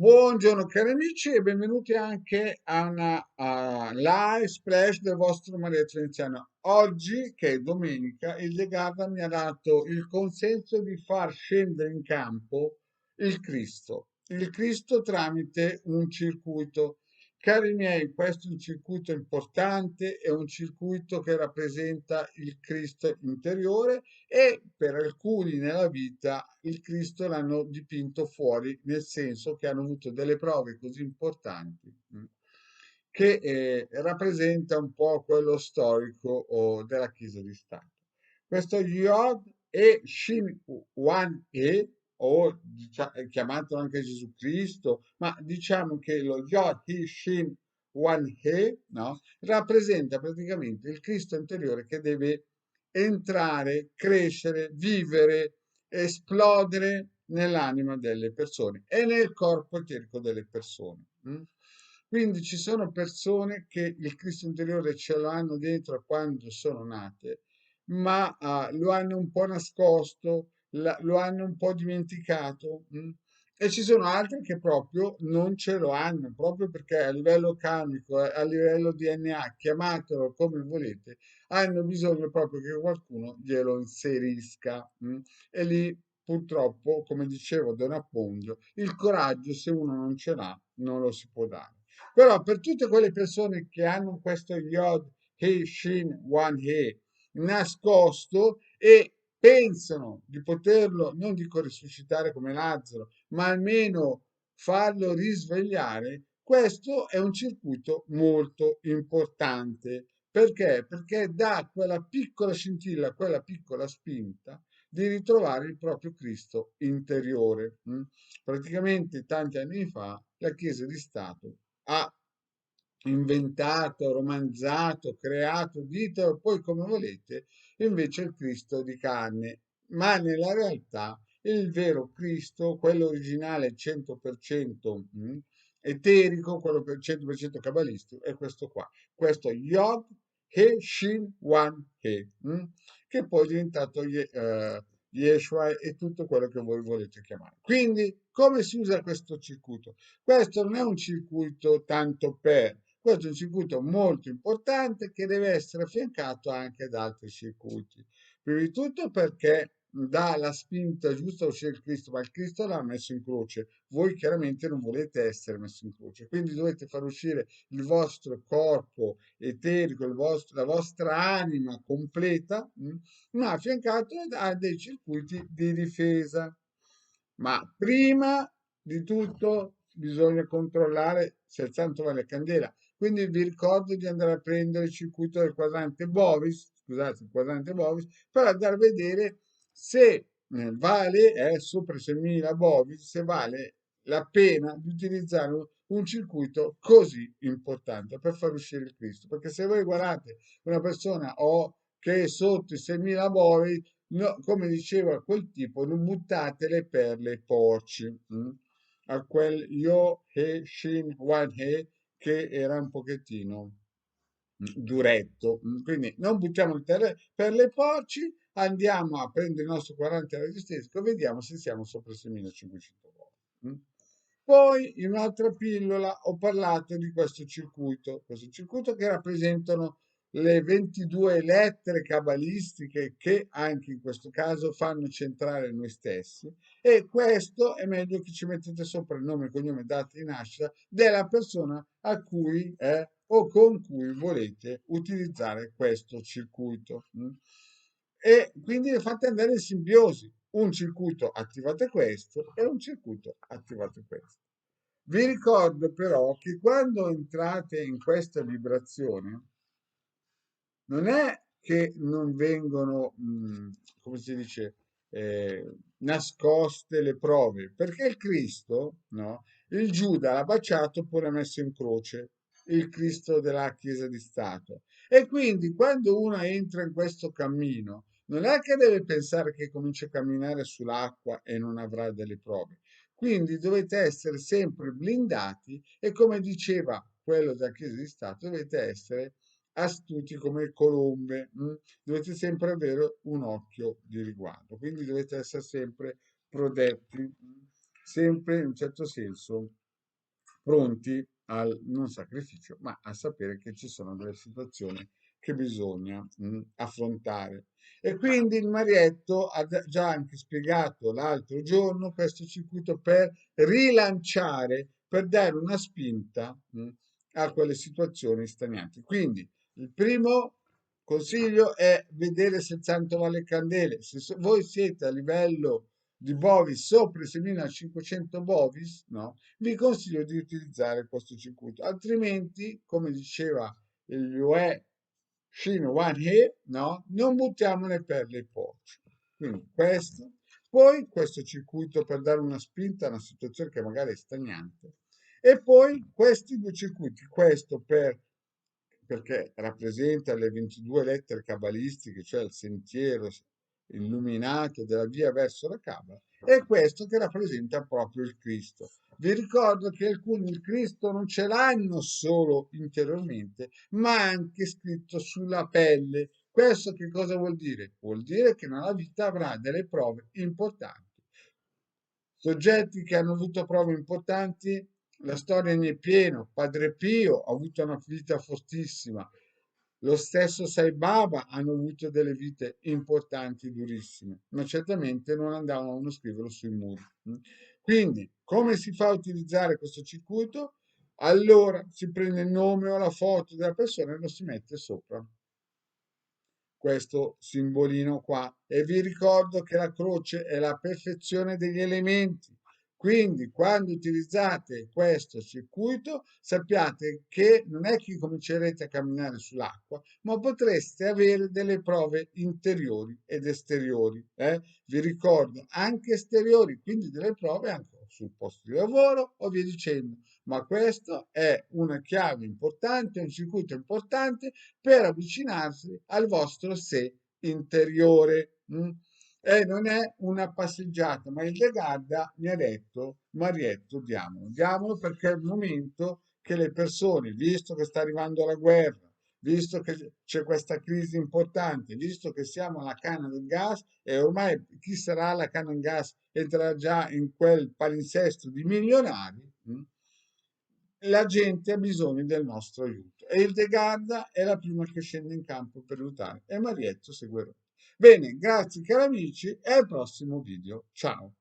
Buongiorno cari amici e benvenuti anche a una live splash del vostro Maria Trenziano. Oggi, che è domenica, il The Garda mi ha dato il consenso di far scendere in campo il Cristo tramite un circuito. Cari miei, questo è un circuito importante, è un circuito che rappresenta il Cristo interiore e per alcuni nella vita il Cristo l'hanno dipinto fuori, nel senso che hanno avuto delle prove così importanti che rappresenta un po' quello storico della Chiesa di Stato. Questo Yod e Shin Wan E, chiamatelo anche Gesù Cristo, ma diciamo che lo Yod He Shin Wan He, no? Rappresenta praticamente il Cristo interiore che deve entrare, crescere, vivere, esplodere nell'anima delle persone e nel corpo eterico delle persone. Quindi ci sono persone che il Cristo interiore ce lo hanno dentro quando sono nate, ma lo hanno un po' nascosto, lo hanno un po' dimenticato. E ci sono altri che proprio non ce lo hanno, proprio perché a livello karmico, a livello DNA, chiamatelo come volete, hanno bisogno proprio che qualcuno glielo inserisca. E lì purtroppo, come dicevo Don Abbondio, il coraggio se uno non ce l'ha non lo si può dare. Però per tutte quelle persone che hanno questo Yod He Shin Wan He nascosto e pensano di poterlo, non dico risuscitare come Lazzaro, ma almeno farlo risvegliare, questo è un circuito molto importante. Perché? Perché dà quella piccola scintilla, quella piccola spinta di ritrovare il proprio Cristo interiore. Praticamente tanti anni fa la Chiesa di Stato ha inventato, romanzato, creato, ditelo poi come volete, invece il Cristo di carne, ma nella realtà il vero Cristo, quello originale 100% eterico, quello per 100% cabalistico, è questo qua, questo Yod He Shin Wan He, che poi è diventato Yeshua e tutto quello che voi volete chiamare. Quindi, come si usa questo circuito? Questo non è un circuito tanto per, questo è un circuito molto importante che deve essere affiancato anche da altri circuiti. Prima di tutto perché dà la spinta giusta a uscire il Cristo, ma il Cristo l'ha messo in croce. Voi chiaramente non volete essere messi in croce, quindi dovete far uscire il vostro corpo eterico, la vostra anima completa, ma affiancato da dei circuiti di difesa. Ma prima di tutto bisogna controllare se il santo vale candela. Quindi vi ricordo di andare a prendere il circuito del quadrante Bovis, scusate, il quadrante Bovis, per andare a vedere se vale, sopra i 6.000 Bovis, se vale la pena di utilizzare un circuito così importante per far uscire il Cristo. Perché se voi guardate una persona che è sotto i 6.000 Bovis, no, come diceva quel tipo, non buttate le perle ai porci. A quel Yo He Shin Wan He che era un pochettino duretto. Quindi non buttiamo le perle ai porci, andiamo a prendere il nostro 40 resistenza e vediamo se siamo sopra i 6.500 volte. Poi in un'altra pillola ho parlato di questo circuito che rappresentano le 22 lettere cabalistiche che anche in questo caso fanno centrare noi stessi e questo è meglio che ci mettete sopra il nome, cognome, data di nascita della persona a cui o con cui volete utilizzare questo circuito. E quindi le fate andare in simbiosi. Un circuito attivate questo e un circuito attivate questo. Vi ricordo però che quando entrate in questa vibrazione, non è che non vengono, come si dice, nascoste le prove, perché il Cristo, no? Il Giuda l'ha baciato poi l'ha messo in croce, il Cristo della Chiesa di Stato. E quindi quando uno entra in questo cammino, non è che deve pensare che comincia a camminare sull'acqua e non avrà delle prove. Quindi dovete essere sempre blindati e come diceva quello della Chiesa di Stato, dovete essere astuti come colombe, dovete sempre avere un occhio di riguardo, quindi dovete essere sempre protetti, sempre in un certo senso pronti al non sacrificio, ma a sapere che ci sono delle situazioni che bisogna affrontare. E quindi il Marietto ha già anche spiegato l'altro giorno questo circuito per rilanciare, per dare una spinta a quelle situazioni stagnanti. Quindi il primo consiglio è vedere se il santo vale le candele. Se voi siete a livello di Bovis sopra i 6500 Bovis, no? Vi consiglio di utilizzare questo circuito, altrimenti, come diceva il UE Shin Wan He, no? Non buttiamo le perle ai porci. Quindi questo, poi questo circuito per dare una spinta a una situazione che magari è stagnante, e poi questi due circuiti, questo perché rappresenta le 22 lettere cabalistiche, cioè il sentiero illuminato della via verso la Cabala, e questo che rappresenta proprio il Cristo. Vi ricordo che alcuni il Cristo non ce l'hanno solo interiormente, ma anche scritto sulla pelle. Questo che cosa vuol dire? Vuol dire che nella vita avrà delle prove importanti. Soggetti che hanno avuto prove importanti, la storia ne è pieno. Padre Pio ha avuto una vita fortissima. Lo stesso Sai Baba hanno avuto delle vite importanti, durissime, ma certamente non andavano a scriverlo sui muri. Quindi, come si fa a utilizzare questo circuito? Allora si prende il nome o la foto della persona e lo si mette sopra questo simbolino qua. E vi ricordo che la croce è la perfezione degli elementi. Quindi, quando utilizzate questo circuito, sappiate che non è che comincerete a camminare sull'acqua, ma potreste avere delle prove interiori ed esteriori. Vi ricordo anche esteriori, quindi delle prove anche sul posto di lavoro o via dicendo. Ma questo è una chiave importante, un circuito importante per avvicinarsi al vostro sé interiore. E non è una passeggiata, ma il De Garda mi ha detto, Marietto, diamolo, diamolo perché è il momento che le persone, visto che sta arrivando la guerra, visto che c'è questa crisi importante, visto che siamo alla canna del gas e ormai chi sarà alla canna del gas entrerà già in quel palinsesto di milionari, la gente ha bisogno del nostro aiuto e il De Garda è la prima che scende in campo per aiutare e Marietto seguirà. Bene, grazie cari amici e al prossimo video. Ciao!